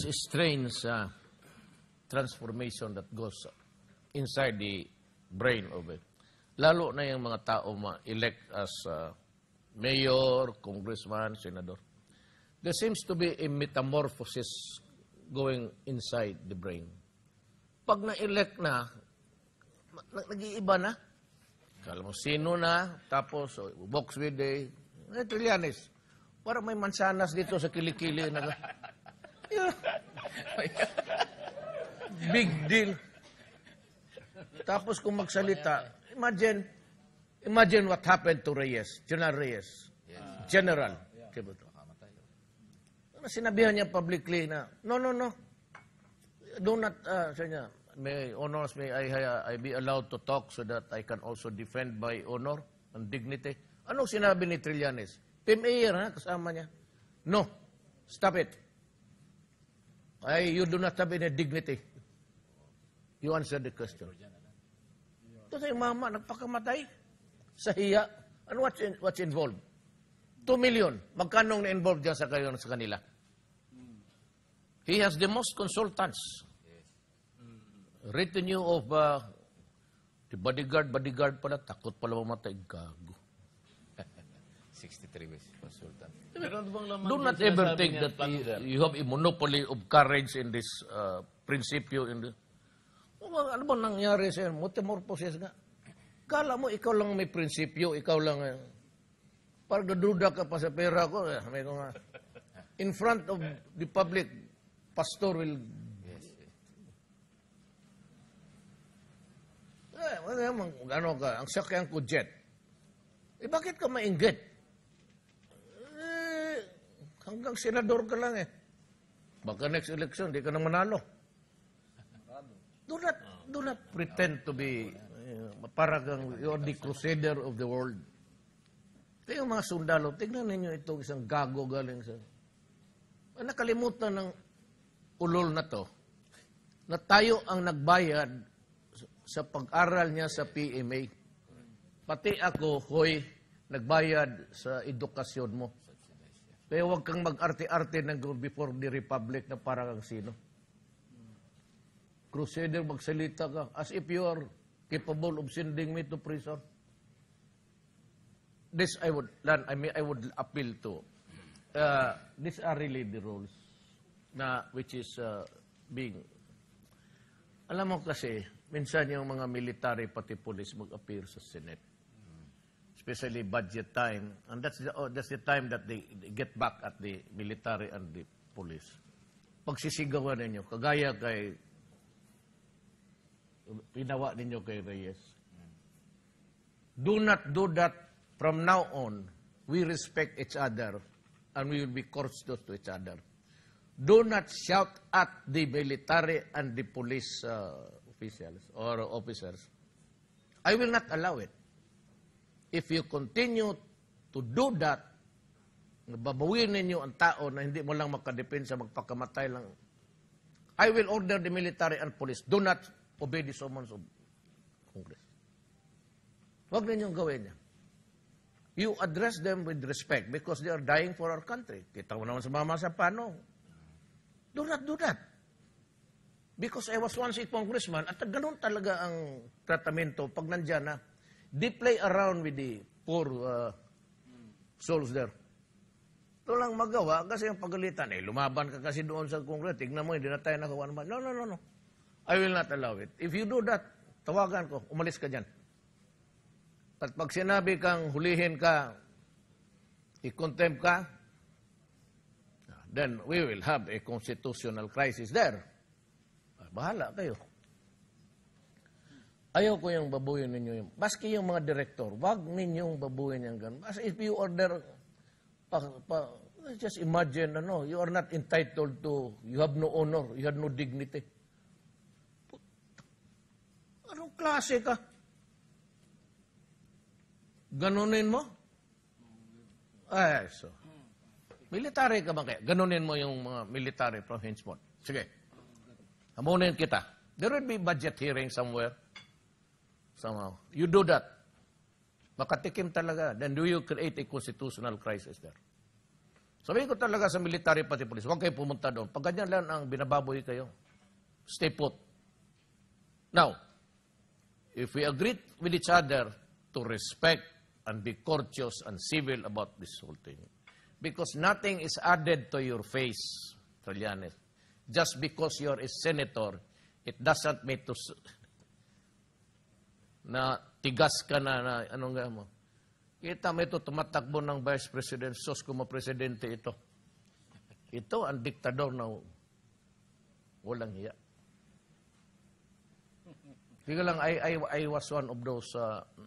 a strange transformation that goes inside the brain of it. Lalo na yung mga tao ma-elect as mayor, congressman, senador. There seems to be a metamorphosis going inside the brain. Pag na-elect na, nag-iiba na. Kala mo, sino na, tapos, box with the Trillanes. Parang may mansanas dito sa kilikili. Big deal. Tapos kung magsalita, imagine what happened to Reyes, General Reyes. General. Sinabihan niya publicly na, no. Do not, may honors, may I be allowed to talk so that I can also defend my honor and dignity. Anong sinabi ni Trillanes? Team Ayer, kasama niya. No, stop it. You do not have any dignity. You answer the question. Ito sa mama, nagpakamatay sa hiya. And what's involved? 2 million. Magkano na-involved dyan sa kanila? He has the most consultants. Retinue of the bodyguard pala, takot pala mamatay. Gago. 63 consultant. Do not ever think that you have a monopoly of courage in this prinsipyo. Ano ba nangyari sa'yo? Metamorphosis nga. Kala mo, ikaw lang may prinsipyo, ikaw lang, parang naduda ka pa sa pera ko. In front of the public, pastor will... Ano ka, ang sakyan ko jet. Bakit ka mainggit? Hanggang senador ka lang Baka next election, di ka nang manalo. Do not pretend to be parang you're the crusader of the world. Ito yung mga sundalo, tignan ninyo itong isang gago galing sa... Nakalimutan ng ulol na to, na tayo ang nagbayad sa pag-aral niya sa PMA. Pati ako, hoy, nagbayad sa edukasyon mo. Kaya huwag kang mag-arte-arte ng before the republic na parang sino. Crusader, magsalita ka as if you are capable of sending me to prison. This I would appeal to. These are really the rules which is being... Alam mo kasi, minsan yung mga military pati police mag-appear sa Senate. Especially budget time. And that's the time that they get back at the military and the police. Pagsisigawan ninyo, kagaya kay pinawa ninyo kay Reyes. Do not do that from now on. We respect each other and we will be courteous to each other. Do not shout at the military and the police officials or officers. I will not allow it. If you continue to do that, babawin ninyo ang tao na hindi mo lang makadepensa, magpakamatay lang. I will order the military and police, do not obey the summons of Congress. Huwag ninyong gawin niya. You address them with respect because they are dying for our country. Kita mo naman sa mama sa paano. Do not do that. Because I was once a congressman at ganun talaga ang tratamento pag nandyan na. They play around with the poor souls there. Ito lang magawa kasi yung pagalitan. Lumaban ka kasi doon sa Congress. Tignan mo, hindi na tayo nakawa naman. No. I will not allow it. If you do that, tawagan ko, umalis ka dyan. At pag sinabi kang hulihin ka, i-contempt ka, then we will have a constitutional crisis there. Bahala kayo. Ayaw ko yung babuyin ninyo yung, maski yung mga direktor, wag ninyong babuyin yung ganun. As if you order, just imagine, you are not entitled to, you have no honor, you have no dignity. Anong klase ka? Ganunin mo? Military ka ba kaya? Ganunin mo yung mga military from henceforth. Sige. Hamunin kita. There will be budget hearing somewhere. Somehow. You do that. Makatikim talaga. Then do you create a constitutional crisis there? Sabihin ko talaga sa military pati police, huwag kayo pumunta doon. Pag ganyan lang ang binababoy kayo, stay put. Now, if we agree with each other to respect and be courteous and civil about this whole thing, because nothing is added to your face, Trillanes. Just because you're a senator, it doesn't mean to na tigas ka na anong nga mo. Kita mo ito, tumatakbo ng Vice President, sos como presidente ito. Ito ang diktador na walang hiya. Kaya lang, I was one of those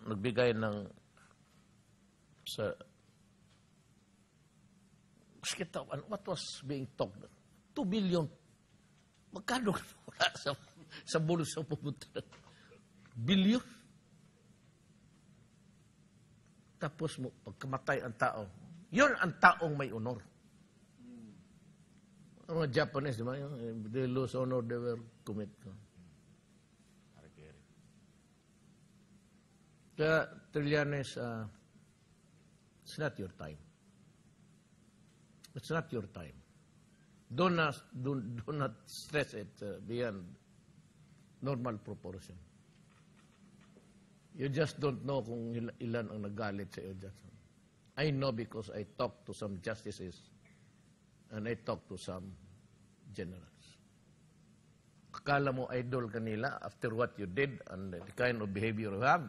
nagbigay ng sa kita, what was being talked? 2 billion. Magkano wala sa bulsa pupunta? Billion? Tapos mo, pagkamatay ang tao, yun ang taong may honor. Ang mga Japanese, di ba? They lose honor, they were commit. Kaya, Trillanes, it's not your time. It's not your time. Do not stress it beyond normal proportion. You just don't know kung ilan ang nagalit sa iyo dyan. I know because I talked to some justices and I talked to some generals. Akala mo idol kanila after what you did and the kind of behavior you have.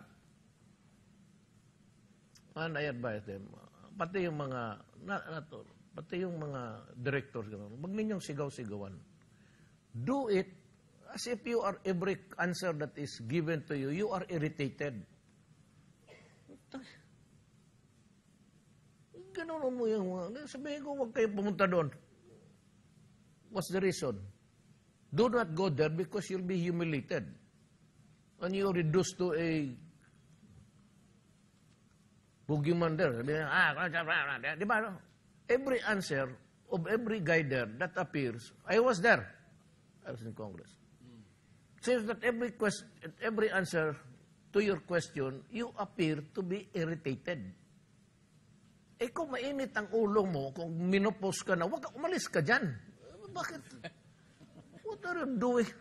And I advise them, pati yung mga, pati yung mga directors, wag ninyong sigaw-sigawan. Do it as if you are every answer that is given to you, you are irritated. Ganun mo yung mga, sabihin ko, huwag kayo pumunta doon. What's the reason? Do not go there because you'll be humiliated. And you're reduced to a boogeyman there. Di ba? Every answer of every guy there that appears, I was there. I was in Congress. Seems that every answer to your question, you appear to be irritated. Eh kung mainit ang ulo mo, kung minopos ka na, wag umalis ka dyan. Bakit? What are you doing?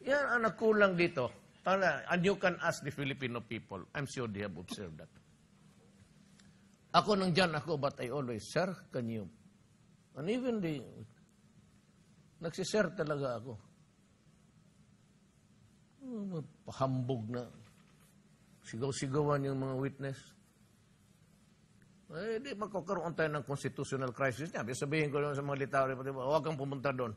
Yan ang nakulang dito. And you can ask the Filipino people. I'm sure they have observed that. Ako nang dyan ako, but I always, sir, can you? And even nagsisir talaga ako. Pahambog na. Sigaw-sigawan yung mga witness. Eh, di magkakaroon tayo ng constitutional crisis niya. Sabihin ko lang sa mga litawari, huwag kang pumunta doon.